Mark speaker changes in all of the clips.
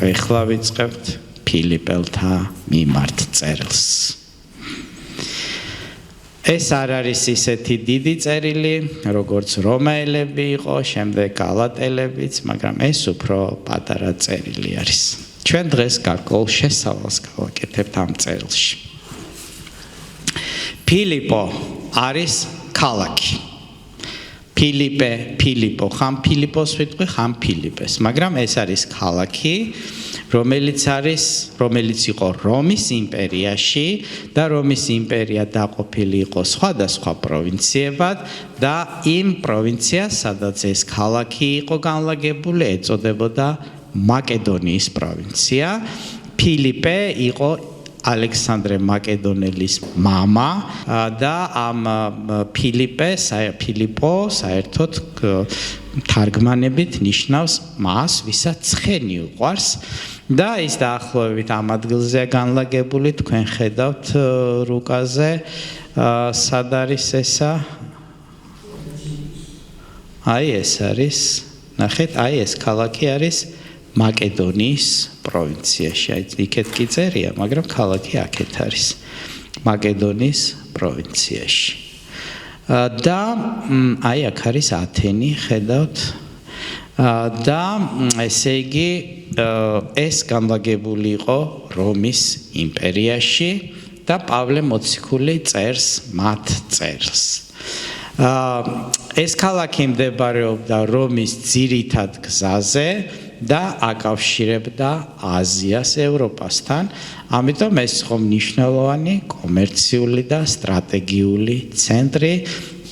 Speaker 1: ეხლა ვიწყებთ ფილიპელთა მიმართ წერილს. ეს არ არის ისეთი დიდი წერილი, როგორც რომაელები იყო, შემდეგ გალატელებიც, მაგრამ ეს უფრო პატარა წერილი არის. ჩვენ დღეს გარკვეულ შესწავლას გავაკეთებთ ამ წერილში. ფილიპო არის ქალაქი. ფილიპო, ხამ ფილიპოს ვიტყვი, ხამ ფილიპეს, მაგრამ ეს არის ქალაქი, რომელიც იყო რომის იმპერიაში და რომის იმპერია დაყოფილი იყო სხვადასხვა პროვინციებად და იმ პროვინციას, სადაც ეს ქალაქი იყო განლაგებული, ეწოდებოდა მაკედონიის პროვინცია. ფილიპე იყო ალექსანდრე მაკედონელის მამა და ამ ფილიპო საერთოდ თარგმანებით ნიშნავს მას, ვისაც ცხენი უყვარს და ის დაახლოებით ამ ადგილზეა განლაგებული. თქვენ ხედავთ რუკაზე, სად არის ესა? აი ეს არის, ნახეთ, აი ეს ქალაქი არის მაკედონიის პროვინციაში. იქეთ კი წერია, მაგრამ ქალაქი აქეთ არის მაკედონიის პროვინციაში. და აი აქ არის ათენი, ხედავთ? და ესე იგი ეს განლაგებული იყო რომის იმპერიაში და პავლე მოციქული წერს მათ წერილს. ეს ქალაქი მდებარეობდა რომის ძირითად გზაზე და აკავშირებდა აზიას ევროპასთან, ამიტომ ეს იყო მნიშვნელოვანი კომერციული და სტრატეგიული ცენტრი,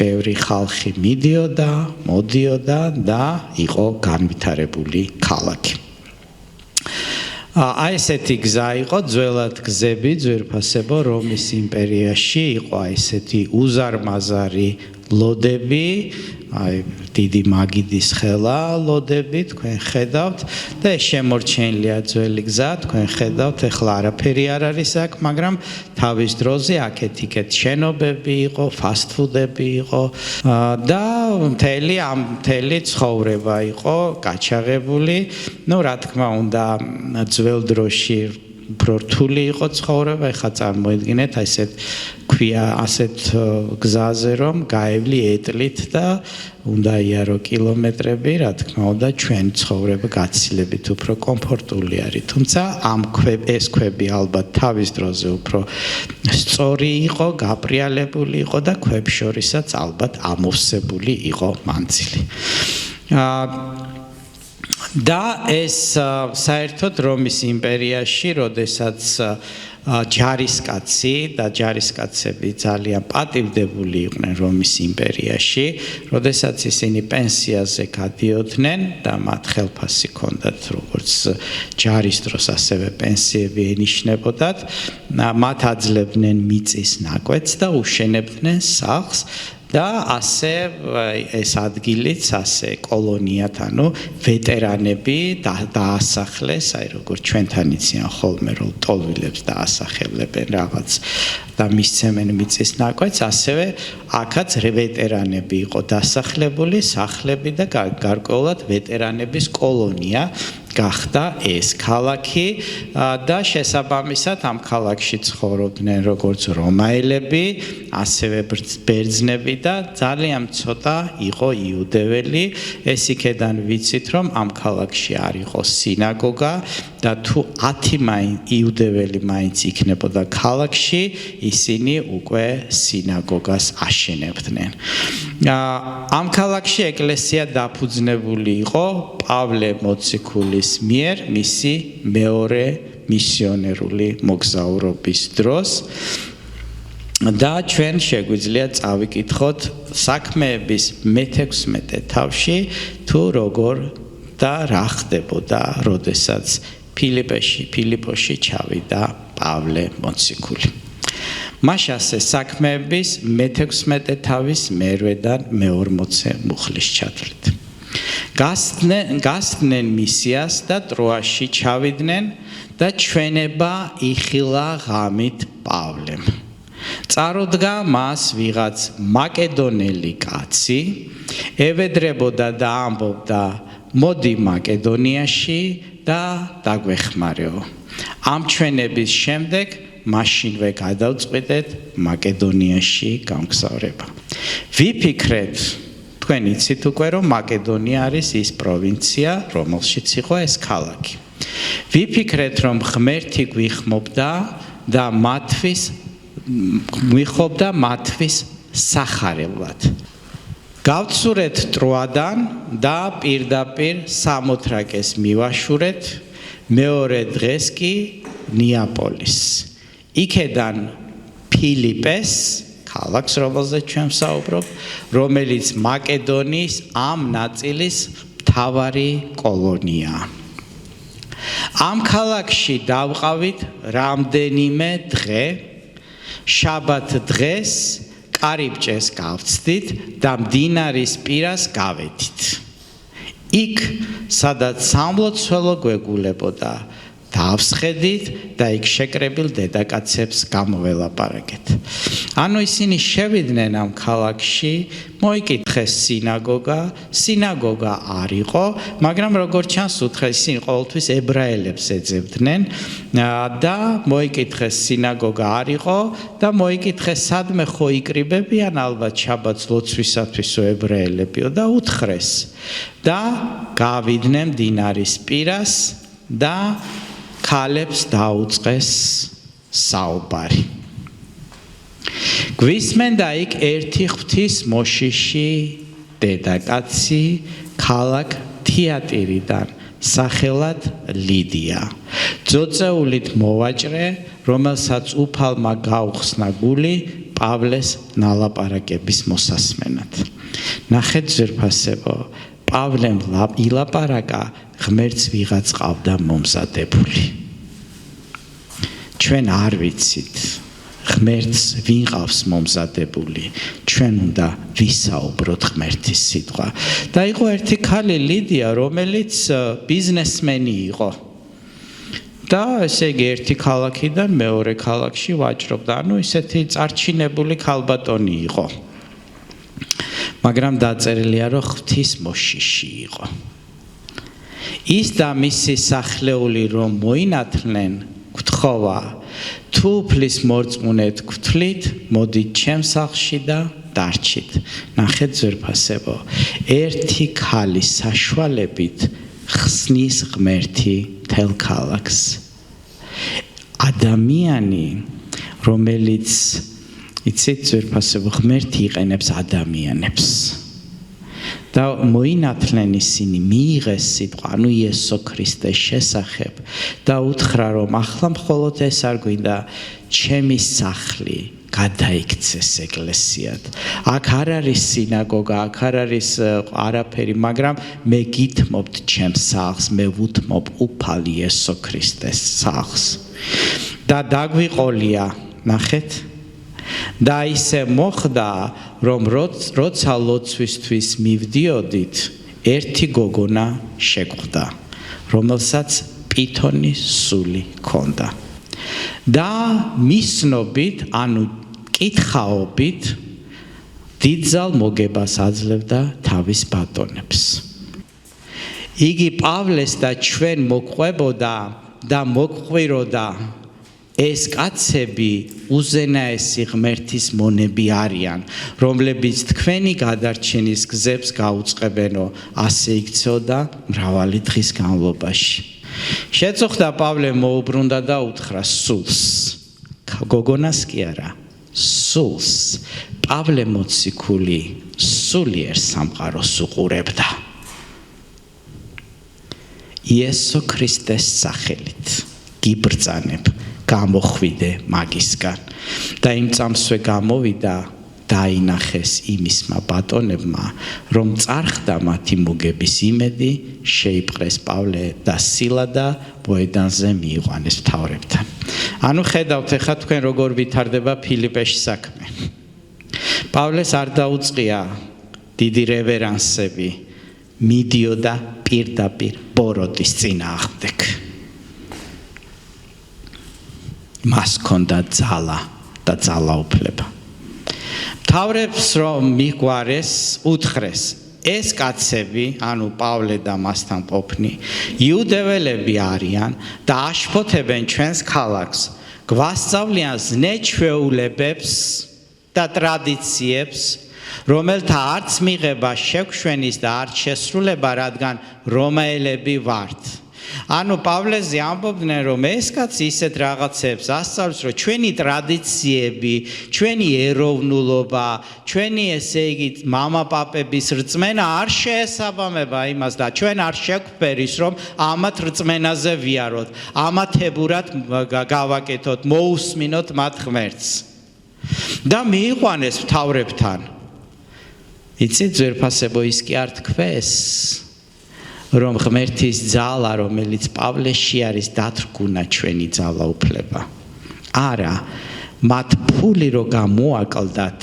Speaker 1: ბევრი ხალხი მიდიოდა, მოდიოდა და იყო განვითარებული ქალაქი. აი ესეთი გზა იყო, ძველად გზები, ძვირფასებო რომის იმპერიაში იყო ესეთი უზარმაზარი ლოდები, აი დიდი მაგიდის ხელა ლოდები, თქვენ ხედავთ და ეს შემორჩენილია ძველი გზა, თქვენ ხედავთ, ეხლა არაფერი არ არის აქ, მაგრამ თავის დროზე აქეთ-იქეთ შენობები იყო, ფასტფუდები იყო და მთელი ცხოვრება იყო გაჩაღებული. ნუ რა თქმა უნდა, ძველ დროში უფრო რთული იყო ცხოვრება, ეხლა წარმოიდგინეთ ასეთ ქვია ასეთ გზაზე რომ გაევლი ეტლით და უნდა იარო კილომეტრები, რა თქმა უნდა ჩვენი ცხოვრება გაცილებით უფრო კომფორტული არის. თუმცა ეს ქვები ალბათ თავის დროზე უფრო სწორი იყო, გაპრიალებული იყო და ქვებს შორისაც ალბათ ამოვსებული იყო მანძილი. და ეს საერთოდ რომის იმპერიაში, როდესაც ჯარისკაცი და ჯარისკაცები ძალიან პატივდებული იყვნენ რომის იმპერიაში, როდესაც ისინი პენსიაზე გადიოდნენ და მათ ხელფასი ჰქონდათ როგორც ჯარის დროს, ასევე პენსიები ენიშნებოდათ, მათ აძლევდნენ მიწის ნაკვეთს და უშენებდნენ სახლს. და ასე ეს ადგილიც, ასე კოლონიათ, ანუ ვეტერანები დაასახლეს, აი როგორც ჩვენთან იციან ხოლმე რომ ტოლვილებს დაასახელებენ რაღაც და მისცემენ მიწის ნაკვეთს, ასევე აქაც ვეტერანები იყო დასახლებული, სახლები და გარკვეულად ვეტერანების კოლონია გახდა ეს ქალაქი და შესაბამისად ამ ქალაქში ცხოვრობდნენ როგორც რომაელები, ასევე ბერძნები და ძალიან ცოტა იყო იუდეველი. ეს იქედან ვიცით, რომ ამ ქალაქში არ იყო სინაგოგა და თუ 10 იუდეველი მაინც იქნებოდა ქალაქში, ისინი უკვე სინაგოგას აშენებდნენ. ამ ქალაქში ეკლესია დაფუძნებული იყო პავლე მოციქულის მიერ მისი მეორე მისიონერული მოგზაურობის დროს და ჩვენ შეგვიძლია წავიკითხოთ საქმეების მე-16 თავში თუ როგორ და რა ხდებოდა, როდესაც ფილიპოში ჩავიდა პავლე მოციქული. მაშასე საქმეების მე-16 თავის მე-8-დან მე-40 მუხლის ჩათვლით. გასცდნენ მისიას და ტროაში ჩავიდნენ და ჩვენება იხილა ღამით პავლემ. წარუდგა მას ვიღაც მაკედონელი კაცი, ევედრებოდა და ამბობდა, მოდი მაკედონიაში და დაგვეხმარეო. ამ ჩვენების შემდეგ მაშინვე გადავწყვიტეთ მაკედონიაში გამგზავრება. ვიფიქრეთ, თქვენ იცით უკვე, რომ მაკედონია არის ის პროვინცია, რომელშიც იყო ეს ქალაქი. ვიფიქრეთ, რომ ღმერთი გვიხმობდა და მათთვის სახარებლად. გავცურეთ ტროადან და პირდაპირ სამოთრაკეს მივაშურეთ, მეორე დღეს კი ნეაპოლის. იქედან ფილიპეს, ქალაქს, რომელზეც ჩვენ ვსაუბრობთ, რომელიც მაკედონიის ამ ნაწილის მთავარი კოლონიაა. ამ ქალაქში დავყავით რამდენიმე დღე, შაბათ დღეს კარიბჭეს გავცდით და მდინარის პირას გავედით. იქ, სადაც სამლოცველო გვეგულებოდა, დავსხედით და იქ შეკრებილ დედაკაცებს გამოველაპარაკეთ. ანუ ისინი შევიდნენ ამ ქალაქში, მოიკითხეს სინაგოგა არ იყო, მაგრამ როგორც ჩანს, ისინი ყოველთვის ებრაელებს ეძებდნენ და მოიკითხეს სინაგოგა არ იყო და მოიკითხეს სადმე ხო იკრიბებიან ალბათ შაბათს ლოცვისათვისო ებრაელებიო და უთხრეს და გავიდნენ მდინარის პირას და ქალებს დაუწყეს საუბარი. გვისმენდა იქ ერთი ღვთის მოშიში დედაკაცი ქალაქ თიატირიდან, სახელად ლიდია. ძოწეულით მოვაჭრე, რომელსაც უფალმა გაუხსნა გული პავლეს ნალაპარაკების მოსასმენად. ნახეთ ძვირფასებო, პავლემ ილაპარაკა, ღმერთს ვიღაც ყავდა მომზადებული. ჩვენ არ ვიცით, ღმერთს ვინ ყავს მომზადებული, ჩვენ უნდა ვისაუბროთ ღმერთის სიტყვა. და იყო ერთი ქალი ლიდია, რომელიც ბიზნესმენი იყო. და ესე იგი ერთი ქალაქიდან მეორე ქალაქში ვაჭრობდა, ანუ ისეთი წარჩინებული ქალბატონი იყო. მაგრამ დაწერილია, რომ ღვთის მოშიში იყო. ის და მისი სახლეული რომ მოინათლნენ, გთხოვა, თუ უფლის მორწმუნედ გთვლით, მოდით ჩემ სახლში და დარჩით. ნახეთ ძვირფასებო, ერთი ქალის საშუალებით ხსნის ღმერთი მთელ ქალაქს. ადამიანი, რომელიც იცით ძვირფასებო, ღმერთი იყენებს ადამიანებს. და მოინათლენ ისინი, მიიღეს სიტყვა, ანუ იესო ქრისტეს შესახებ და უთხრა, რომ ახლა მხოლოდ ეს არ გვინდა, ჩემი სახლი გადაიქცეს ეკლესიად. აქ არ არის სინაგოგა, აქ არ არის არაფერი, მაგრამ მე გითმობთ ჩემს სახლს, მე ვუთმობ უფალ იესო ქრისტეს სახლს. და დაგვიყოლია, ნახეთ, და ისე მოხდა, რომ როცა ლოცვისთვის მივდიოდით, ერთი გოგონა შეგვხვდა, რომელსაც პითონის სული ჰქონდა. და მისნობით, ანუ კითხაობით, დიდძალ მოგებას აძლევდა თავის ბატონებს. იგი პავლეს და ჩვენ მოყვებოდა და მოგყვიროდა, ეს კაცები უზენაესი ღმერთის მონები არიან, რომლებიც თქვენი გადარჩენის გზებს გაუწყებენო, ასე იქცეოდა მრავალი დღის განმავლობაში. შეწუხდა პავლე მოუბრუნდა და უთხრა სულს. გოგონას კი არა, სულს. პავლე მოციქული სულიერ სამყაროს უყურებდა. იესო ქრისტეს სახელით გიბრძანებ, გამოხვიდე მაგისგან. და იმ წამსვე გამოვიდა, დაინახეს იმისმა ბატონებმა, რომ წარხდა მათი მოგების იმედი, შეიპყრეს პავლე და სილა და მოედანზე მიიყვანეს მთავრებთან. ანუ ხედავთ ახლა თქვენ როგორ ვითარდება ფილიპეში საქმე. პავლეს არ დაუწყია დიდი რევერანსები, მიდიოდა პირდაპირ ბოროტის წინააღმდეგ. მას ჰქონდა ძალა გახდა ძალაუფლება. მთავრებს რომ მიგვარეს, უთხრეს ეს კაცები, ანუ პავლე და მასთან ყოფნი, იუდეველები არიან და აშფოთებენ ჩვენს ქალაქს, გვასწავლიან ზნე-ჩვეულებებს და ტრადიციებს, რომელთა არც მიღება შეგვშვენის და არც შესრულება, რადგან რომაელები ვართ. ანუ პავლეზე ამბობდნენ, რომ ეს კაცი ისეთ რაღაცებს ასწავლის, რომ ჩვენი ტრადიციები, ჩვენი ეროვნულობა, ჩვენი ესე იგი მამაპაპების რწმენა არ შეესაბამება იმას და ჩვენ არ შეგვფერის, რომ ამათ რწმენაზე ვიაროთ, ამათებურად გავაკეთოთ, მოусმინოთ მათ ღმერთს. და მიიყვანეს მთავრებთან. იცით, ძვირფასებო, ის კი არ თქვეს, რომ ღმერთის ძალა, რომელიც პავლეში არის, დათრგუნა ჩვენი ძალაუფლება. არა, მათ ფული რო გამოაკლდათ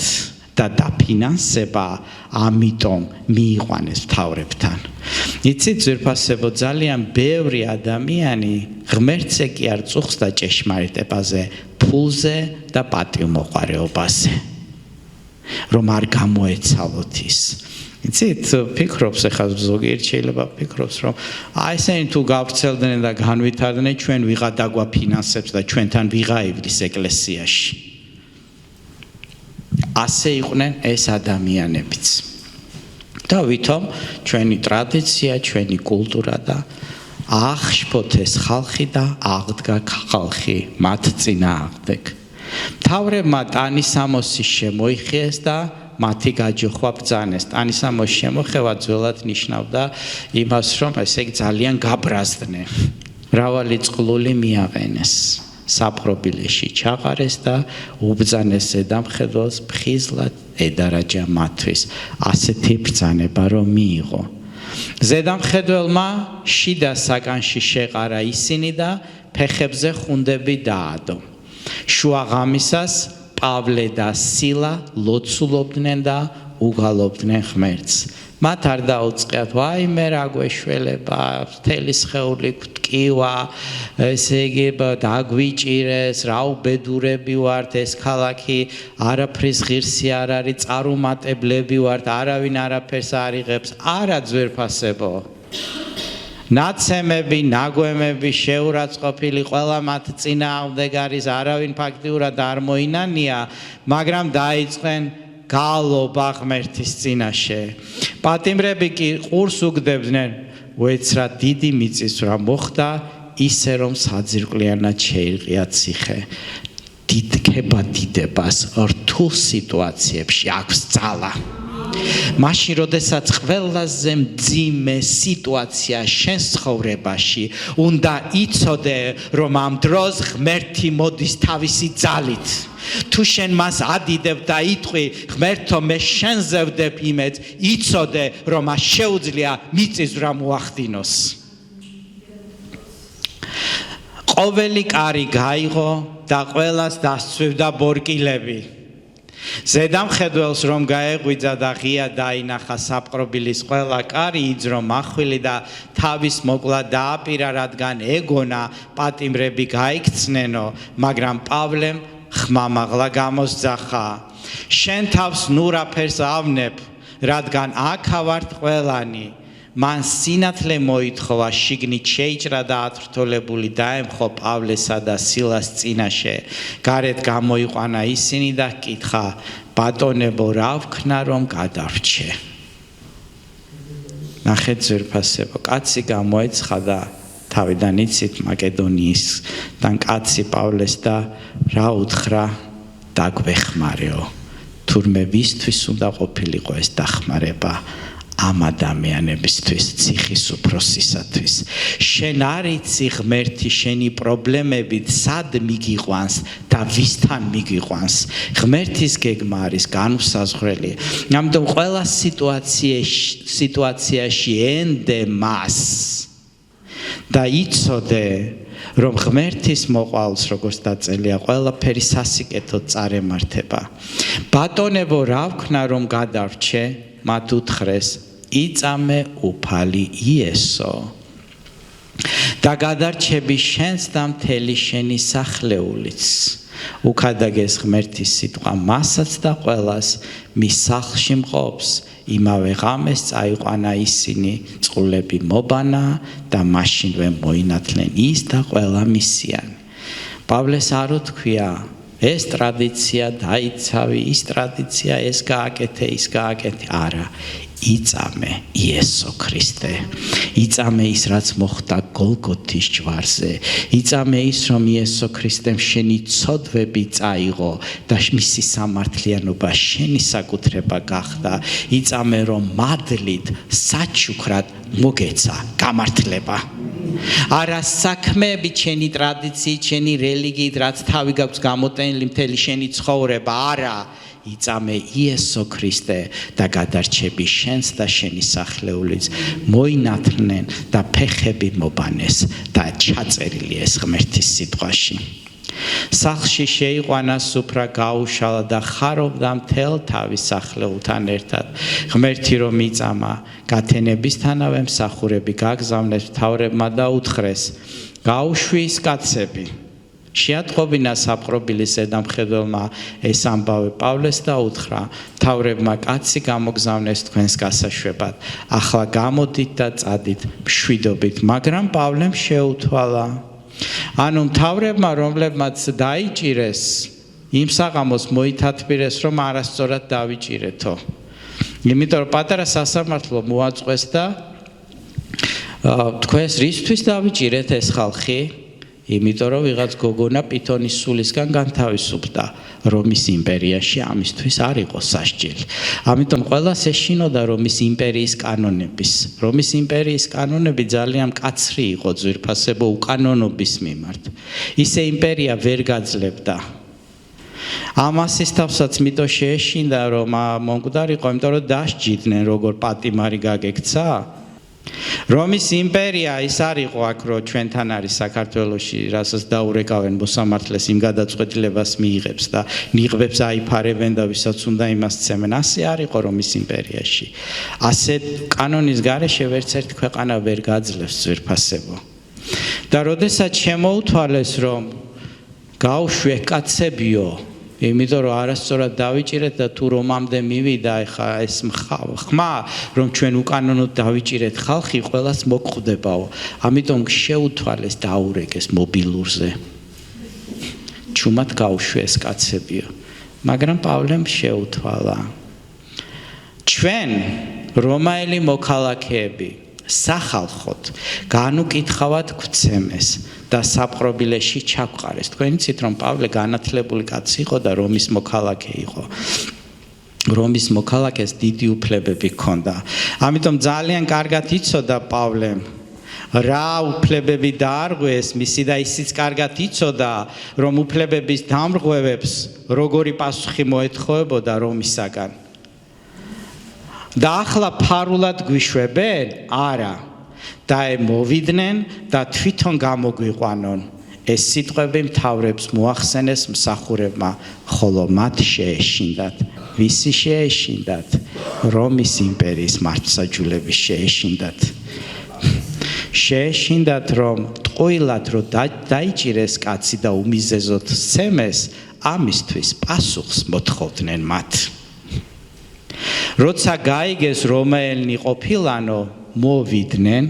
Speaker 1: და დაფინანსება, ამიტომ მიიყვანეს მთავრებთან. იცით, ძვირფასებო, ძალიან ბევრი ადამიანი ღმერთზე კი არ წუხს და ჭეშმარიტებაზე, ფულზე და პატივმოყვარეობაზე. რომ არ გამოეცალოთ ის. იცით, ფიქრობს, ახლა ზოგიერთ შეიძლება ფიქრობს, რომ ესენი თუ გავრცელდნენ და განვითარდნენ, ჩვენ ვიღა დაგვაფინანსებს და ჩვენთან ვიღა ივლის ეკლესიაში. ასე იყვნენ ეს ადამიანებიც. და ვითომ ჩვენი ტრადიცია, ჩვენი კულტურა და აღშფოთეს ხალხი და აღდგა ხალხი მათ წინააღმდეგ. მთავრებმა ტანისამოსი შემოიხიეს და მათი გაჯოხვა ბრძანეს. ტანისამოსის შემოხევა ძველად ნიშნავდა იმას, რომ ესე იგი ძალიან გაბრაზდნენ. მრავალი წყლული მიაყენეს, საპყრობილეში ჩაყარეს და უბრძანეს ზედამხედველს ფხიზლად ედარაჯა მათთვის. ასეთი ბრძანება რომ მიიღო. ზედამხედველმა შიდა საკანში შეყარა ისინი და ფეხებზე ხუნდები დაადო. შუაღამისას პავლე და სილა ლოცულობდნენ და უგალობდნენ ღმერთს. მათ არ დაუწყიათ, ვაიმე რა გვეშველება, მთელი სხეული გვტკივა, ესე იგი დაგვიჭირეს, რა უბედურები ვართ, ეს ქალაქი არაფრის ღირსი არ არის, წარუმატებლები ვართ, არავინ არაფერს არ იღებს. არა, ძვირფასებო, ნაცემები, ნაგვემები შეურაცხყოფილი ყველა მათ წინააღმდეგ არის, არავინ ფაქტიურად არ მოინანია, მაგრამ დაიწყენ გალობა ღმერთის წინაშე. პატიმრები კი ყურს უგდებდნენ, უეცრად დიდი მიწისძვრა მოხდა, ისე რომ საძირკვლიანად შეირღია ციხე. დიდქება დიდებას რთულ სიტუაციებში აქვს ძალა. მაშინ, როდესაც ყველაზე მძიმე სიტუაცია შენს ცხოვრებაში, უნდა იცოდე, რომ ამ დროს ღმერთი მოდის თავისი ძალით. თუ შენ მას ადიდებ და იტყვი, ღმერთო, მე შენზე ვდებ იმედს, იცოდე, რომ მას შეუძლია მიწისძვრა მოახდინოს. ყოველი კარი გაიღო და ყველას დასცვევდა ბორკილები. ზედამხედველს რომ გაეღვიძა და ღია დაინახა საპყრობილის ყველა კარი, იძრო მახვილი და თავის მოკლა დააპირა, რადგან ეგონა პატიმრები გაიქცნენო, მაგრამ პავლემ ხმამაღლა გამოსძახა. შენ თავს ნურაფერს ავნებ, რადგან აქა ვართ ყველანი. მან სინათლე მოითხოვა, შიგნით შეიჭრა და ათრთოლებული დაემხო პავლესა და სილას წინაშე. გარეთ გამოიყვანა ისინი და ჰკითხა, ბატონებო, რა ვქნა რომ გადავრჩე? ნახეთ, ძვირფასებო, კაცი გამოეცხა და თავიდან იცით მაკედონიისთან კაცი პავლეს და რა უთხრა, დაგვეხმარეო. თურმე ვისთვის უნდა ყოფილიყო ეს დახმარება? ამ ადამიანებისთვის, ციხის უფროსისათვის. შენ არ იცი ღმერთი შენი პრობლემებით სად მიგიყვანს და ვისთან მიგიყვანს. ღმერთის გეგმა არის განუსაზღვრელი. ამიტომ ყველა სიტუაციაში ენდე მას და იცოდე, რომ ღმერთის მოყვალს, როგორც დაწელია, ყველაფერი სასიკეთოდ წარემართება. ბატონებო, რა ვქნა რომ გადავრჩე? მათ უთხრეს, იწამე უფალი იესო და გადარჩები შენს და მთელი შენი სახლეულიც. უკადაგეს ღმერთის სიტყვა მასაც და ყველას მის სახლში მყოფს იმავე ღამეს წაიყვანა ისინი წყულები მობანა და მაშინვე მოინათლნენ ის და ყველა მისიანი პავლეს არ უთქვია ეს ტრადიცია დაიცავი ის ტრადიცია ეს გააკეთე ის გააკეთე არა იწამე იესო ქრისტე იწამე ის რაც მოხდა გოლგოთის ჯვარზე იწამე ის რომ იესო ქრისტემ შენი ცოდვები წაიღო და მისი სამართლიანობა შენი საკუთრება გახდა იწამე რომ მადლით საჩუქრად მოგეცა გამართლება არა საქმეები შენი ტრადიციით შენი რელიგიით რაც თავი გაქვს გამოტენილი მთელი შენი ცხოვრება არა იწამე იესო ქრისტე და გადარჩები შენს და შენი სახლეულიც მოინათლნენ და ფეხები მობანეს და ჩაწერილი ეს ღმერთის სიტყვაში სახლში შეიყვანა სუფრა გაუშალა და ხარობდა მთელ თავის სახლეულთან ერთად ღმერთი რომ იწამა გათენებისთანავე მსახურები გაგზავნეს მთავრებმა და უთხრეს გაუშვიის კაცები შეატყობინა საპყრობილის ზედამხედველმა ეს ამბავი პავლეს და უთხრა მთავრებმა კაცი გამოგზავნეს თქვენს გასაშვებად ახლა გამოდით და წადით მშვიდობით მაგრამ პავლემ შეუთვალა ანუ მთავრებმა რომლებმაც დაიჭირეს იმ საღამოს მოითათბირეს რომ არასწორად დავიჭირეთო იმიტომ რომ პატარა სასამართლო მოაწყვეს და თქვენს რისთვის დავიჭირეთ ეს ხალხი იმიტომ რომ ვიღაც გოგონა პითონის სულისგან განთავისუფლდა რომის იმპერიაში ამისთვის არ იყო სასჯელი. ამიტომ ყველას ეშინოდა რომის იმპერიის კანონების. რომის იმპერიის კანონები ძალიან მკაცრი იყო ძვირფასებო უკანონობის მიმართ. ისე იმპერია ვერ გაძლებდა. ამასის თავსაც მიტო შეეშინდა რომ მომკვდარიყო, იმიტომ რომ დასჯიდნენ როგორ პატიმარი გაგექცა. რომის იმპერია ის არ იყო აქ რომ ჩვენთან არის საქართველოში რასაც დაურეკავენ მოსამართლეს იმ გადაწყვეტილებას მიიღებს და ნიღბებს აიფარებენ და ვისაც უნდა იმას ცემენ ასე არ იყო რომის იმპერიაში ასე კანონის გარეშე ვერც ერთი ქვეყანა ვერ გაძლევს ძვირფასებო და როდესაც შემოუთვალეს რომ გაუშვე კაცებიო იმიტომ რომ არასწორად დავიჭირეთ და თუ რომამდე მივიდა ეხა ეს ხმა რომ ჩვენ უკანონოდ დავიჭირეთ ხალხი ყველას მოგხვდებაო ამიტომ შეუთვალეს დაურეკეს მობილურზე ჩუმად გაუშვეს კაცებიო მაგრამ პავლემ შეუთვალა ჩვენ რომაელი მოქალაქეები სახალხოდ განუკითხავად გვცემეს და საპყრობილეში ჩაგვყარეს. თქვენ იცით რომ პავლე განათლებული კაცი იყო და რომის მოქალაქე იყო. რომის მოქალაქეს დიდი უფლებები ჰქონდა. ამიტომ ძალიან კარგად იცოდა პავლემ რა უფლებები დაარღვეს მისი და ისიც კარგად იცოდა რომ უფლებების დამრღვევებს როგორი პასუხი მოეთხოვებოდა რომისაგან. და ახლა ფარულად გვიშვებენ? არა. და მოვიდნენ და თვითონ გამოგვიყვანონ. ეს სიტყვები მთავრებს მოახსენეს მსახურებმა, ხოლო მათ შეეშინდათ. ვისი შეეშინდათ? რომის იმპერიის მართლმსაჯულები შეეშინდათ. შეეშინდათ რომ ტყუილად რომ დაიჭირეს კაცი და უმიზეზოდ სცემეს, ამისთვის პასუხს მოთხოვდნენ მათ. როცა გაიგეს რომაელნი ყოფილანო მოვიდნენ,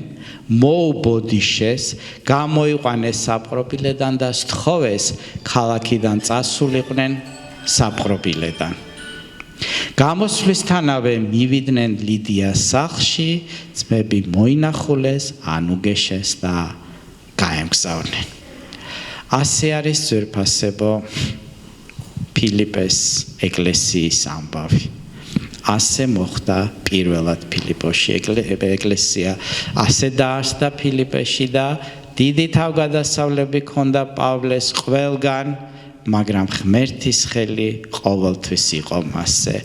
Speaker 1: მოუბოდიშეს, გამოიყვანეს საპყრობილედან და სთხოვეს ქალაქიდან წასულიყვნენ საპყრობილედან. გამოსვლისთანავე მივიდნენ ლიდიას სახლში, ძმები მოინახულეს, ანუგეშეს და გაემგზავრნენ. ასე არის ძვირფასებო ფილიპეს ეკლესიის ამბავი. ასე მოხდა პირველად ფილიპოში ეკლესია ასე დაარსდა ფილიპეში და დიდი თავგადასავლები ჰქონდა პავლეს ყველგან მაგრამ ღმერთის ხელი ყოველთვის იყო მასზე